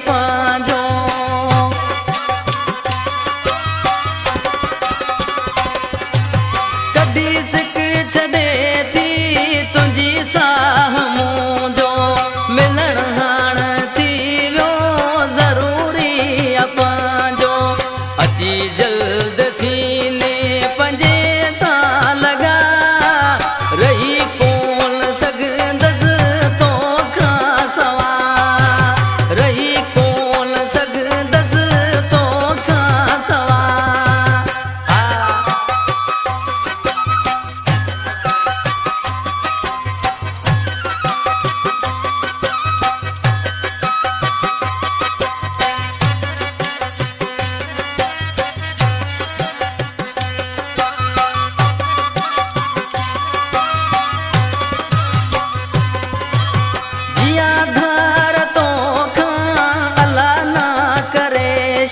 पंहिंजो कॾहिं सिक छॾे थी तुंहिंजी साम्हूं जो मिलण हाण थी वियो ज़रूरी पंहिंजो अची जल्द सीने पंहिंजे सां लॻा रही कोन सघंदसि तोखां सवाइ रही कोन सघंदसि तोखां सवाइ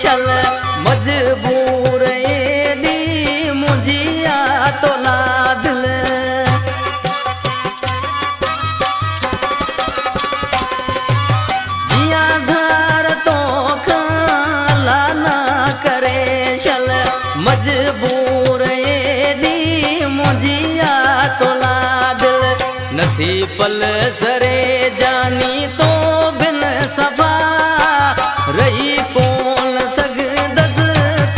शल मजबूर एॾी मुंहिंजी तोला दिल जियां धार तोखां लाना करे शल मजबूर एॾी मुंहिंजी तोला दिल नथी पल सरे जानी तो बिन सफ़ा रही कोन सघंदसि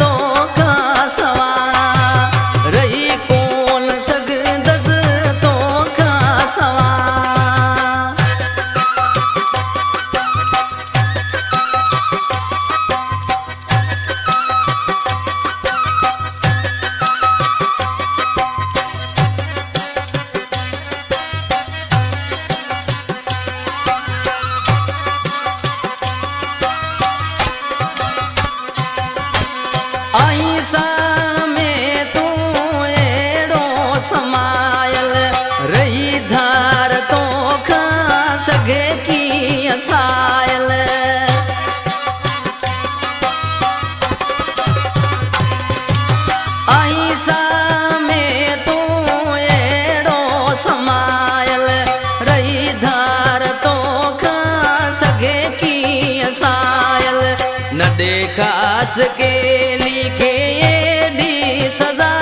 तोखां सवाइ रही कोन सघंदसि तोखां सवाइ में तू एड़ो समायल रही धार तोखां सघे कीअं सायल आईसा में तू एड़ो समायल रही धार तोखां सघे कीअं सायल न ॾेखास के लिखे एॾी सज़ा